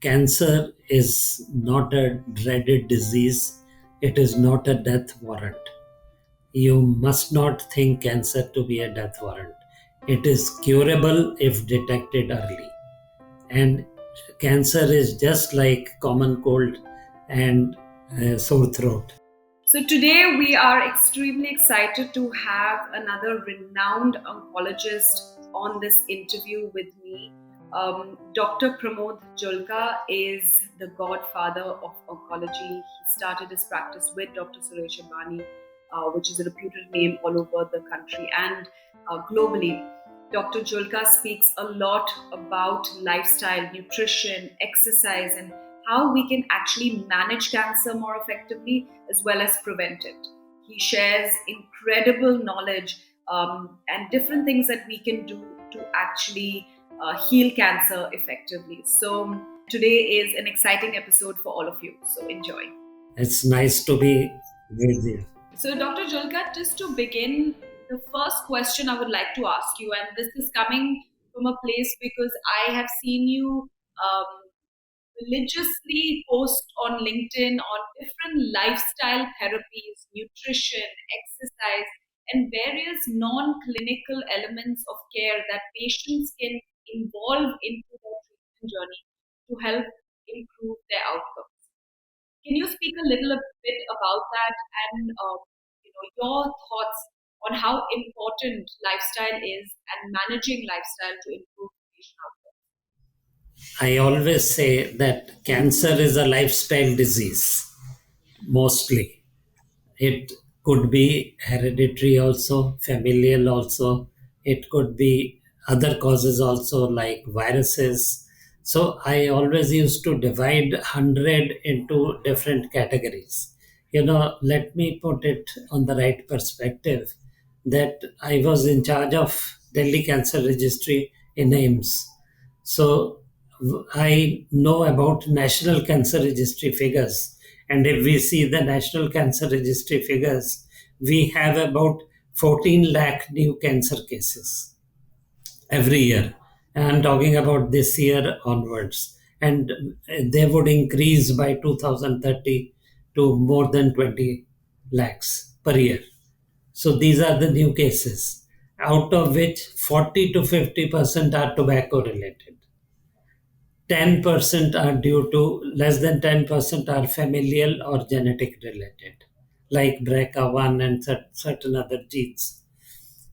Cancer is not a dreaded disease. It is not a death warrant. You must not think cancer to be a death warrant. It is curable if detected early. And cancer is just like common cold and sore throat. So, today we are extremely excited to have another renowned oncologist on this interview with me. Dr. Pramod Julka is the godfather of oncology. He started his practice with Dr. Suresh Advani, which is a reputed name all over the country and globally. Dr. Julka speaks a lot about lifestyle, nutrition, exercise, and how we can actually manage cancer more effectively as well as prevent it. He shares incredible knowledge and different things that we can do to actually heal cancer effectively. So, today is an exciting episode for all of you. So, enjoy. It's nice to be with you. So, Dr. Julka, just to begin, the first question I would like to ask you, and this is coming from a place because I have seen you religiously post on LinkedIn on different lifestyle therapies, nutrition, exercise, and various non clinical elements of care that patients can involve into their treatment journey to help improve their outcomes. Can you speak a little bit about that and your thoughts on how important lifestyle is and managing lifestyle to improve patient outcomes? I always say that cancer is a lifestyle disease, mostly. It could be hereditary also, familial also. It could be other causes also, like viruses. So I always used to divide 100 into different categories. Let me put it on the right perspective that I was in charge of Delhi Cancer Registry in AIMS. So I know about National Cancer Registry figures. And if we see the National Cancer Registry figures, we have about 14 lakh new cancer cases every year. I'm talking about this year onwards. And they would increase by 2030 to more than 20 lakhs per year. So these are the new cases, out of which 40 to 50% are tobacco related. 10% are due to less than 10% are familial or genetic related, like BRCA1 and certain other genes.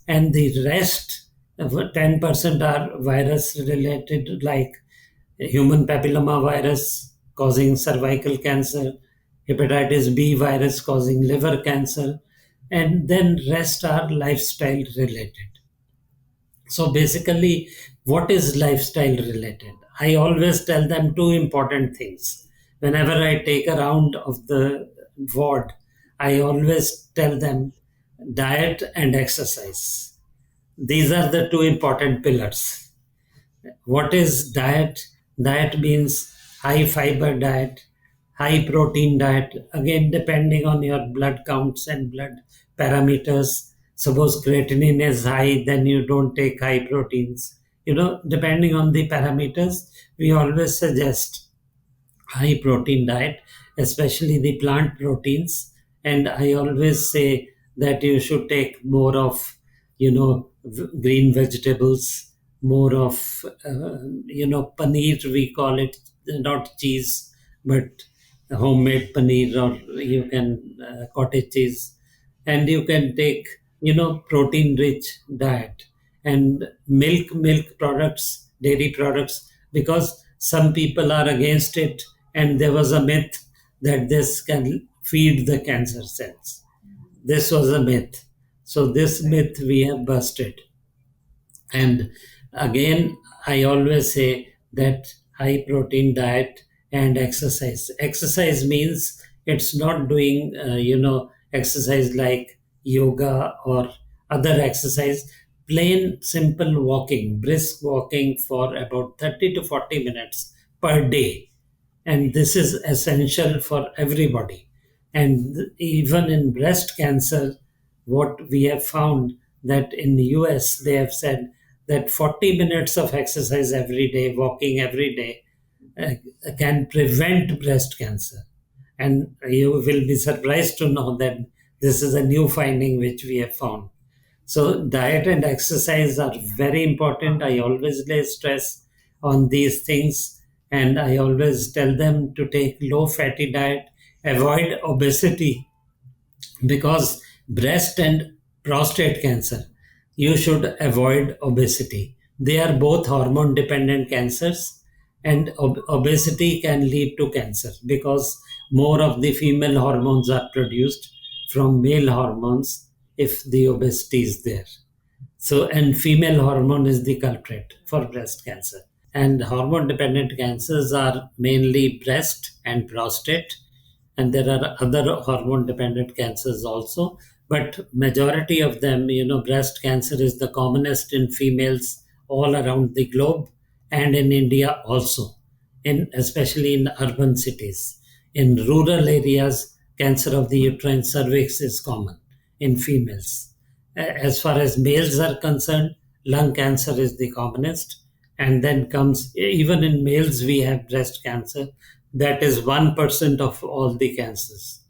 And the rest, 10% are virus related, like human papilloma virus causing cervical cancer, hepatitis B virus causing liver cancer, and then rest are lifestyle related. So basically, what is lifestyle related? I always tell them two important things. Whenever I take a round of the ward, I always tell them diet and exercise. These are the two important pillars. What is diet? Diet means high fiber diet, high protein diet, again, depending on your blood counts and blood parameters. Suppose creatinine is high, then you don't take high proteins. Depending on the parameters, we always suggest high protein diet, especially the plant proteins. And I always say that you should take more of, green vegetables, more of, paneer, we call it, not cheese, but homemade paneer, or you can cottage cheese. And you can take, protein rich diet and milk products, dairy products, because some people are against it, and there was a myth that this can feed the cancer cells. This was a myth. So this myth we have busted. And again, I always say that high protein diet and exercise. Exercise means it's not doing, exercise like yoga or other exercise. Plain simple walking, brisk walking for about 30 to 40 minutes per day, and this is essential for everybody. And even in breast cancer, what we have found, that in the US they have said that 40 minutes of exercise every day, walking every day, uh, can prevent breast cancer. And you will be surprised to know that this is a new finding which we have found. So, diet and exercise are very important. I always lay stress on these things, and I always tell them to take low fatty diet, avoid obesity, because breast and prostate cancer, you should avoid obesity. They are both hormone dependent cancers, and obesity can lead to cancer because more of the female hormones are produced from male hormones if the obesity is there. So, and female hormone is the culprit for breast cancer. And hormone dependent cancers are mainly breast and prostate, and there are other hormone dependent cancers also, but majority of them, breast cancer is the commonest in females all around the globe, and in India also, in especially in urban cities. In rural areas, cancer of the uterine cervix is common in females. As far as males are concerned, lung cancer is the commonest, and then comes, even in males we have breast cancer. That is 1% of all the cancers.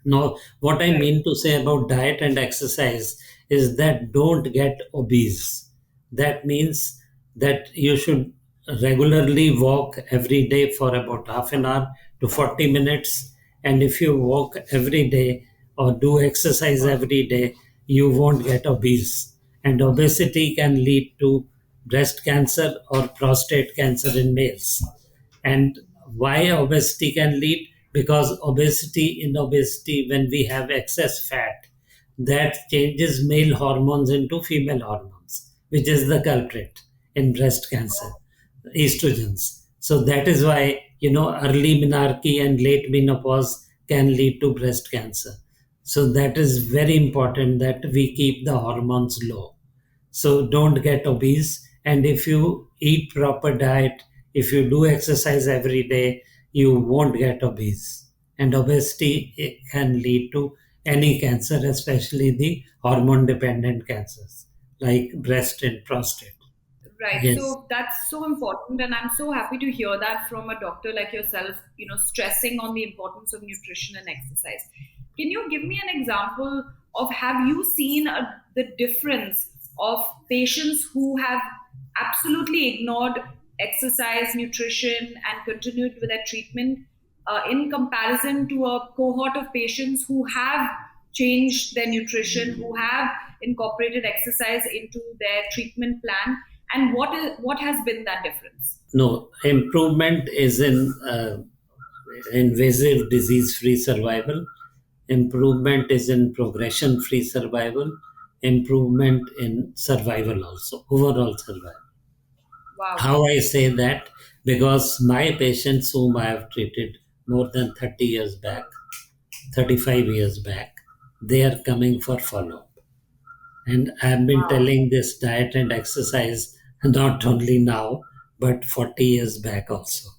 Now, what I Right. mean to say about diet and exercise is that don't get obese. That means that you should regularly walk every day for about half an hour to 40 minutes. And if you walk every day or do exercise every day, you won't get obese. And obesity can lead to breast cancer or prostate cancer in males. And why obesity can lead? Because obesity, when we have excess fat, that changes male hormones into female hormones, which is the culprit in breast cancer, estrogens. So that is why, early menarche and late menopause can lead to breast cancer. So that is very important that we keep the hormones low. So don't get obese. And if you eat proper diet, if you do exercise every day, you won't get obese. And obesity, it can lead to any cancer, especially the hormone dependent cancers like breast and prostate. Right. Yes. So that's so important. And I'm so happy to hear that from a doctor like yourself, stressing on the importance of nutrition and exercise. Can you give me an example of, have you seen the difference of patients who have absolutely ignored exercise, nutrition, and continued with their treatment in comparison to a cohort of patients who have changed their nutrition, who have incorporated exercise into their treatment plan, and what has been that difference? No, improvement is in invasive disease free survival. Improvement is in progression free survival. Improvement in survival also, overall survival. Wow. How I say that? Because my patients whom I have treated more than 30 years back, 35 years back, they are coming for follow up. And I've been Wow. telling this diet and exercise not only now, but 40 years back also.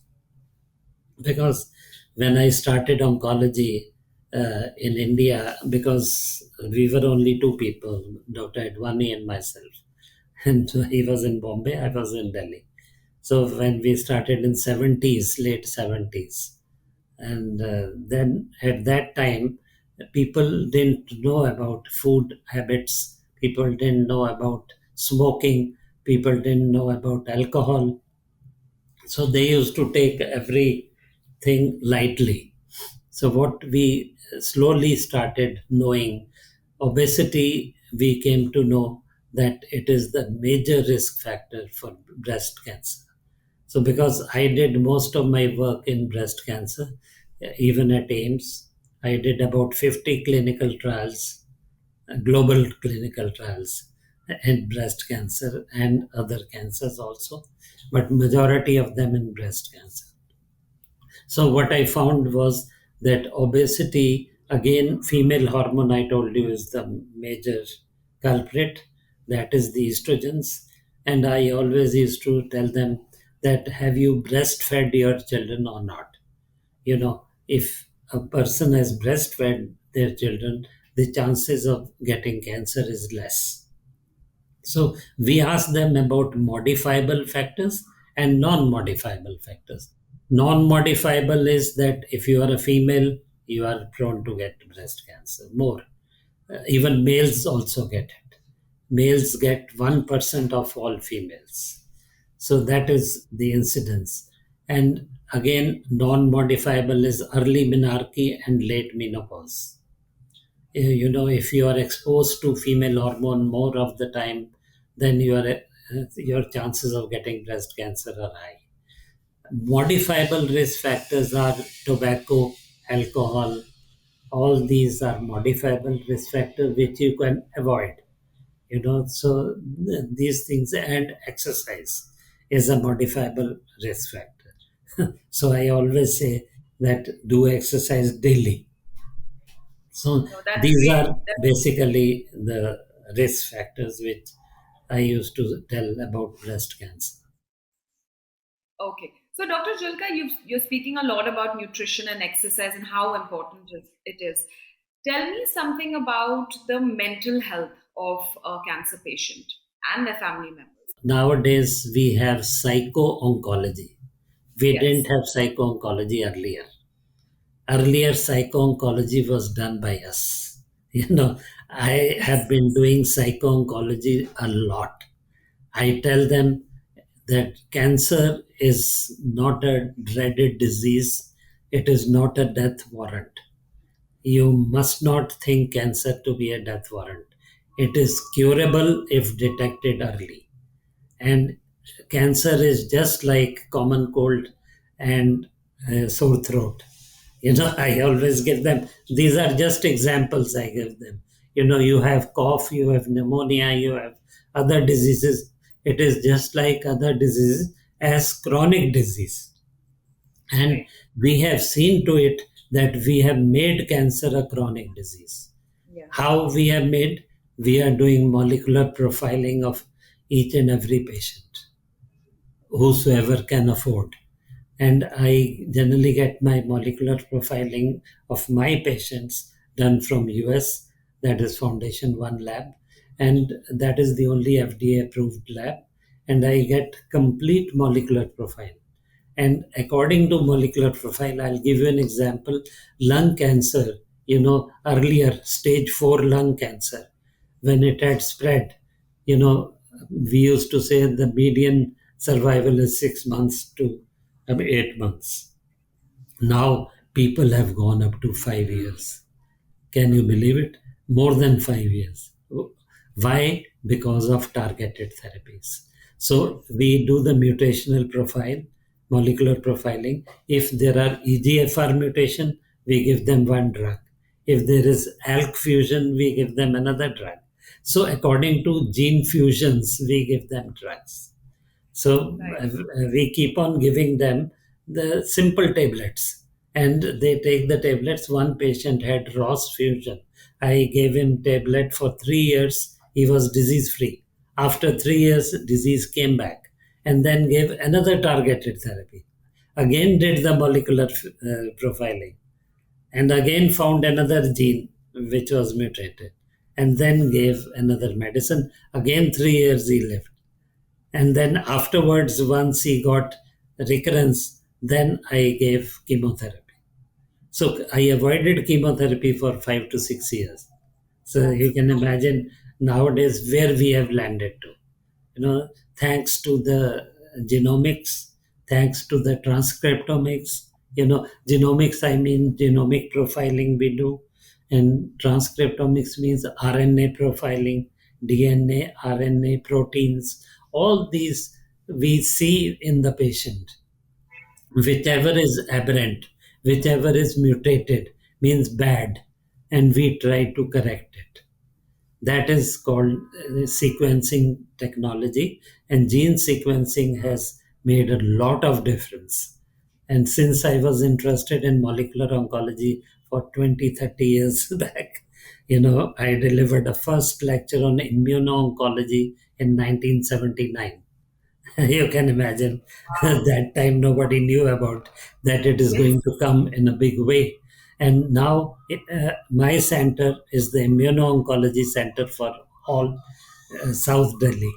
Because when I started oncology in India, because we were only two people, Dr. Advani and myself, and he was in Bombay, I was in Delhi. So when we started in 70s, late 70s, and then at that time, people didn't know about food habits, people didn't know about smoking, people didn't know about alcohol. So they used to take everything lightly. So what we slowly started knowing, obesity, we came to know that it is the major risk factor for breast cancer. So because I did most of my work in breast cancer, even at AIMS, I did about 50 clinical trials, global clinical trials in breast cancer and other cancers also, but majority of them in breast cancer. So what I found was that obesity, again, female hormone I told you is the major culprit. That is the estrogens. And I always used to tell them that have you breastfed your children or not? If a person has breastfed their children, the chances of getting cancer is less. So we ask them about modifiable factors and non-modifiable factors. Non-modifiable is that if you are a female, you are prone to get breast cancer more. Even males also get it. Males get 1% of all females. So that is the incidence. And again, non-modifiable is early menarche and late menopause. If you are exposed to female hormone more of the time, then your chances of getting breast cancer are high. Modifiable risk factors are tobacco, alcohol. All these are modifiable risk factors which you can avoid. So these things, and exercise is a modifiable risk factor. So I always say that do exercise daily. So No, that's these great. are basically the risk factors which I used to tell about breast cancer. Okay. So, Dr. Julka, you're speaking a lot about nutrition and exercise and how important it is. Tell me something about the mental health of a cancer patient and their family members. Nowadays we have psycho-oncology. We didn't Yes. have psycho-oncology earlier. Earlier, psycho-oncology was done by us. I have Yes. been doing psycho-oncology a lot. I tell them that cancer is not a dreaded disease. It is not a death warrant. You must not think cancer to be a death warrant. It is curable if detected early. And cancer is just like common cold and sore throat. I always give them, these are just examples I give them. You have cough, you have pneumonia, you have other diseases. It is just like other diseases as chronic disease. And Right. we have seen to it that we have made cancer a chronic disease. Yeah. How we have made? We are doing molecular profiling of each and every patient, whosoever can afford. And I generally get my molecular profiling of my patients done from US, that is Foundation One lab, and that is the only FDA approved lab. And I get complete molecular profile. And according to molecular profile, I'll give you an example. Lung cancer, earlier stage 4 lung cancer, when it had spread, you know, we used to say the median survival is 6 months to 8 months. Now people have gone up to 5 years. Can you believe it? More than 5 years. Why? Because of targeted therapies. So we do the mutational profile, molecular profiling. If there are EGFR mutation, we give them one drug. If there is ALK fusion, we give them another drug. So according to gene fusions, we give them drugs. So Right. we keep on giving them the simple tablets, and they take the tablets. One patient had ROS fusion. I gave him tablet for 3 years. He was disease free. After 3 years, disease came back, and then gave another targeted therapy. Again, did the molecular profiling, and again found another gene which was mutated, and then gave another medicine. Again, 3 years he lived, and then afterwards, once he got recurrence, then I gave chemotherapy. So I avoided chemotherapy for 5 to 6 years. So That's you can amazing. imagine nowadays where we have landed to. Thanks to the genomics, thanks to the transcriptomics. Genomics, I mean genomic profiling we do, and transcriptomics means RNA profiling, DNA, RNA, proteins. All these we see in the patient. Whichever is aberrant, whichever is mutated, means bad, and we try to correct it. That is called sequencing technology, and gene sequencing has made a lot of difference. And since I was interested in molecular oncology for 20, 30 years back, I delivered a first lecture on immuno-oncology in 1979. You can imagine Wow. that time nobody knew about that it is Yes. going to come in a big way. And now my center is the immuno-oncology center for all South Delhi.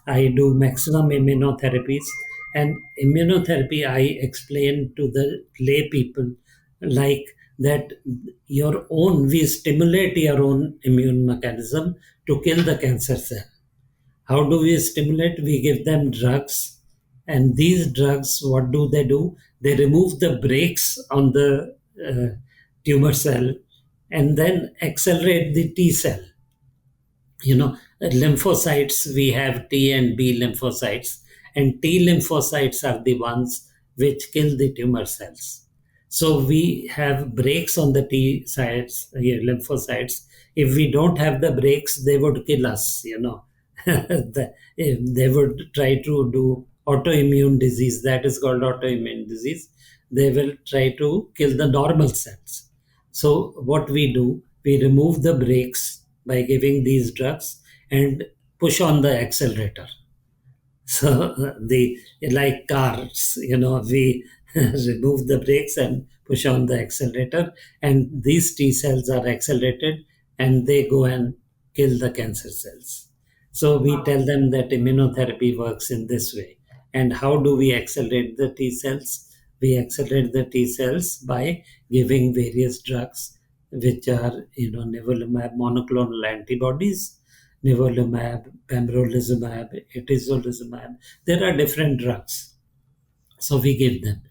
I do maximum immunotherapies, And immunotherapy, I explain to the lay people like that we stimulate your own immune mechanism to kill the cancer cell. How do we stimulate? We give them drugs. And these drugs, what do? They remove the brakes on the tumor cell and then accelerate the T cell. Lymphocytes, we have T and B lymphocytes, and T lymphocytes are the ones which kill the tumor cells. So we have brakes on the T sites, lymphocytes. If we don't have the brakes, they would kill us. They would try to do autoimmune disease, that is called autoimmune disease. They will try to kill the normal cells. So what we do, we remove the brakes by giving these drugs and push on the accelerator. So the like cars, we remove the brakes and push on the accelerator, and these T cells are accelerated and they go and kill the cancer cells. So we Wow. tell them that immunotherapy works in this way. And how do we accelerate the T cells? We accelerate the T cells by giving various drugs, which are, nivolumab monoclonal antibodies, nivolumab, pembrolizumab, itezolizumab. There are different drugs. So we give them.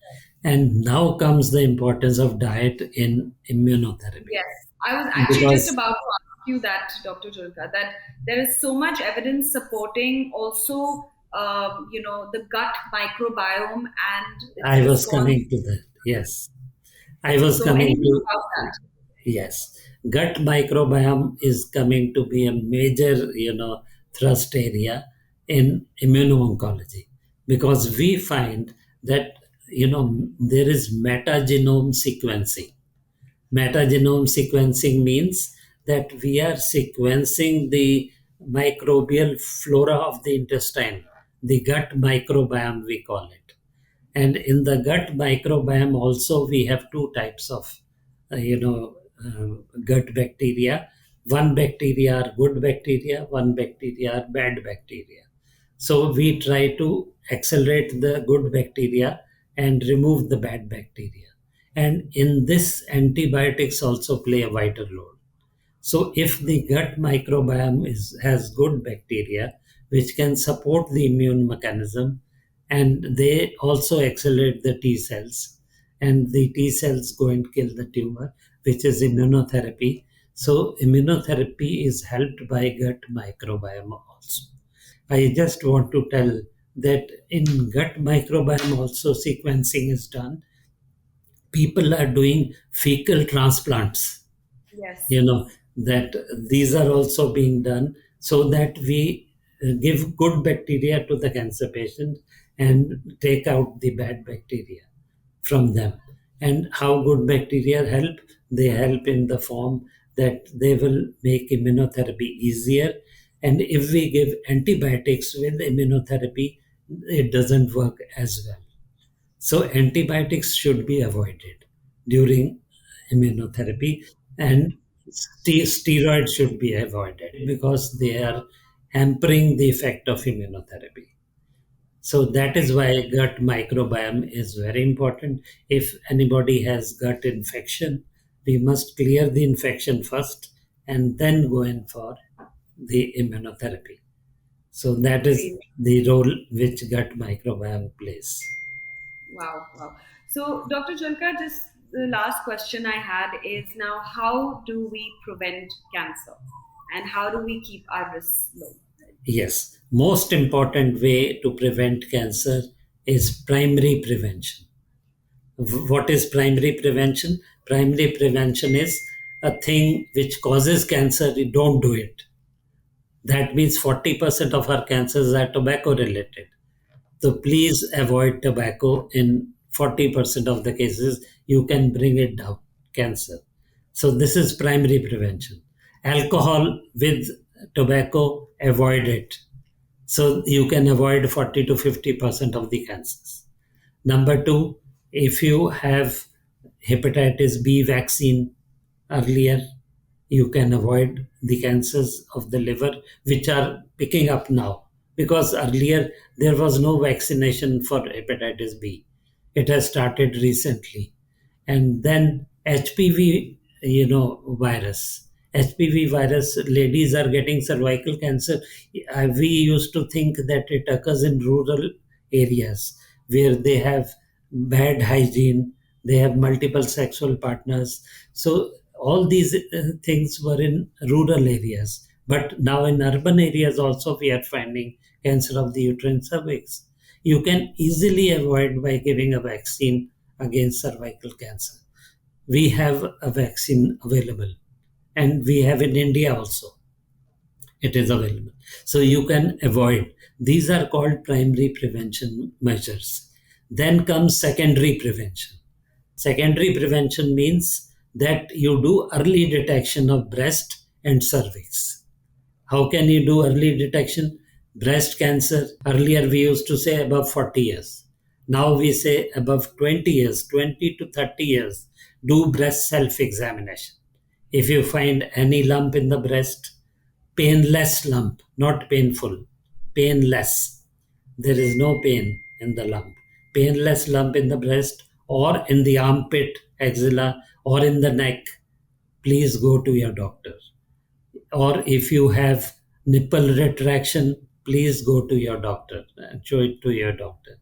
And now comes the importance of diet in immunotherapy. Yes, I was actually just Because about to ask you that, Dr. Julka, that there is so much evidence supporting also, the gut microbiome and its I was response. coming to that. Yes. I was So, coming anything to, about that? yes. Gut microbiome is coming to be a major, thrust area in immuno-oncology, because we find that, there is metagenome sequencing. Metagenome sequencing means that we are sequencing the microbial flora of the intestine, the gut microbiome, we call it. And in the gut microbiome, also, we have two types of, gut bacteria. One bacteria are good bacteria, one bacteria are bad bacteria. So we try to accelerate the good bacteria and remove the bad bacteria. And in this, antibiotics also play a vital role. So, if the gut microbiome has good bacteria which can support the immune mechanism, and they also accelerate the T cells, and the T cells go and kill the tumor, which is immunotherapy. So, immunotherapy is helped by gut microbiome also. I just want to tell that in gut microbiome also sequencing is done. People are doing fecal transplants, Yes, you know that these are also being done, so that we give good bacteria to the cancer patient and take out the bad bacteria from them. And how good bacteria help? They help in the form that they will make immunotherapy easier. And if we give antibiotics with immunotherapy, it doesn't work as well. So antibiotics should be avoided during immunotherapy, and steroids should be avoided because they are hampering the effect of immunotherapy. So that is why gut microbiome is very important. If anybody has gut infection, we must clear the infection first and then go in for the immunotherapy. So that is great. the role which gut microbiome plays. Wow, wow. So, Dr. Julka, just the last question I had is now how do we prevent cancer and how do we keep our risks low? Yes, most important way to prevent cancer is primary prevention. What is primary prevention? Primary prevention is a thing which causes cancer, you don't do it. That means 40% of our cancers are tobacco related. So please avoid tobacco in 40% of the cases. You can bring it down, cancer. So this is primary prevention. Alcohol with tobacco, avoid it. So you can avoid 40 to 50% of the cancers. Number two, if you have hepatitis B vaccine earlier, you can avoid the cancers of the liver, which are picking up now. because earlier there was no vaccination for hepatitis B. It has started recently. And then HPV, virus. HPV virus, ladies are getting cervical cancer. We used to think that it occurs in rural areas where they have bad hygiene, they have multiple sexual partners. So all these things were in rural areas. But now in urban areas also we are finding cancer of the uterine cervix. You can easily avoid by giving a vaccine against cervical cancer. We have a vaccine available, and we have in India also. It is available. So you can avoid. These are called primary prevention measures. Then comes secondary prevention. Secondary prevention means that you do early detection of breast and cervix. How can you do early detection? Breast cancer, earlier we used to say above 40 years. Now we say above 20 years, 20 to 30 years, do breast self examination. If you find any lump in the breast, painless lump, not painful, painless. There is no pain in the lump. Painless lump in the breast or in the armpit, axilla, or in the neck, please go to your doctor. Or if you have nipple retraction, please go to your doctor and show it to your doctor.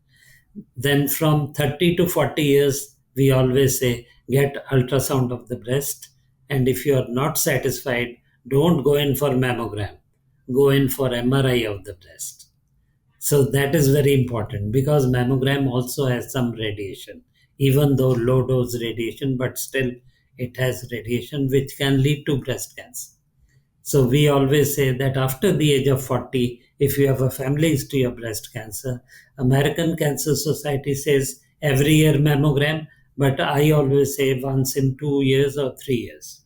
Then from 30 to 40 years, we always say get ultrasound of the breast. And if you are not satisfied, don't go in for mammogram, go in for MRI of the breast. So that is very important because mammogram also has some radiation, even though low dose radiation, but still it has radiation which can lead to breast cancer. So we always say that after the age of 40, if you have a family history of breast cancer, American Cancer Society says every year mammogram, but I always say once in 2 years or 3 years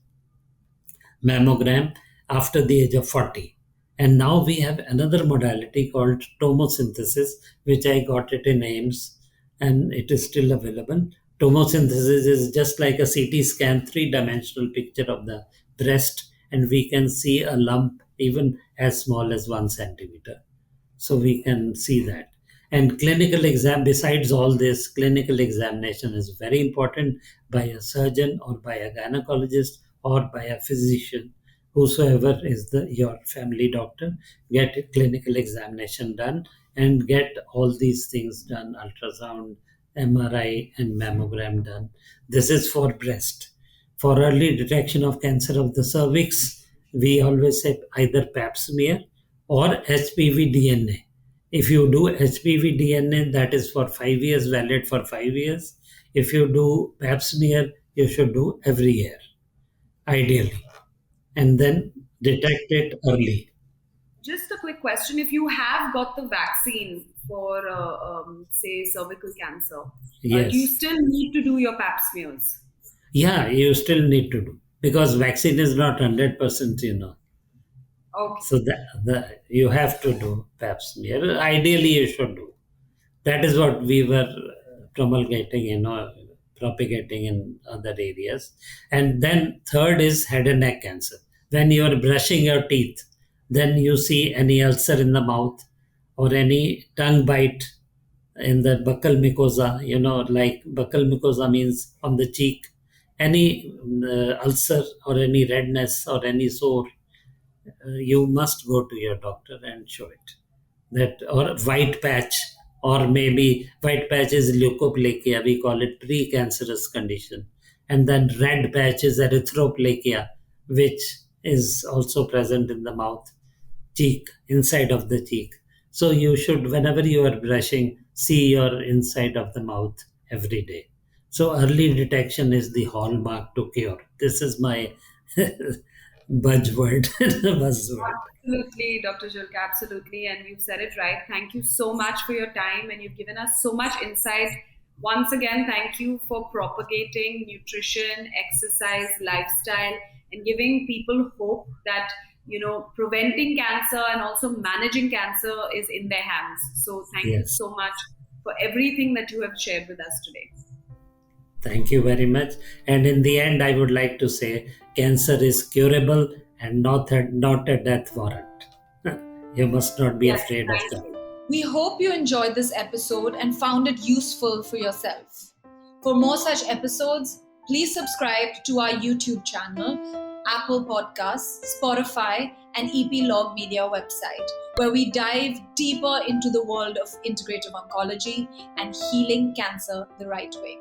mammogram after the age of 40. And now we have another modality called tomosynthesis, which I got it in AIMS, and it is still available. Tomosynthesis is just like a CT scan, three-dimensional picture of the breast, and we can see a lump even as small as 1 centimeter. So we can see that. And clinical exam, besides all this, clinical examination is very important by a surgeon or by a gynecologist or by a physician, whosoever is your family doctor. Get a clinical examination done and get all these things done: ultrasound, MRI, and mammogram done. This is for breast. For early detection of cancer of the cervix, we always say either pap smear or HPV DNA. If you do HPV DNA, that is for 5 years, valid for 5 years. If you do pap smear, you should do every year, ideally, and then detect it early. Just a quick question. If you have got the vaccine for, say, cervical cancer, do you Yes. still need to do your pap smears? Yeah, you still need to do because vaccine is not 100%. Okay. So you have to do pap smear. Ideally, you should do. That is what we were promulgating, propagating in other areas. And then third is head and neck cancer. When you are brushing your teeth, then you see any ulcer in the mouth or any tongue bite in the buccal mucosa, like buccal mucosa means on the cheek, any ulcer or any redness or any sore, you must go to your doctor and show it. That or white patch, or maybe white patch is leukoplakia, we call it precancerous condition, and then red patch is erythroplakia, which is also present in the mouth, cheek, inside of the cheek. So you should, whenever you are brushing, see your inside of the mouth every day. So early detection is the hallmark to cure. This is my buzzword. Buzzword. Absolutely, Dr. Julka, absolutely. And you've said it right. Thank you so much for your time, and you've given us so much insight. Once again, thank you for propagating nutrition, exercise, lifestyle, and giving people hope that, preventing cancer and also managing cancer is in their hands. So thank you Yes. so much for everything that you have shared with us today. Thank you very much. And in the end, I would like to say cancer is curable and not a death warrant. You must not be Yes, afraid of thank that. you. We hope you enjoyed this episode and found it useful for yourself. For more such episodes, please subscribe to our YouTube channel, Apple Podcasts, Spotify, and EP Media website, where we dive deeper into the world of integrative oncology and healing cancer the right way.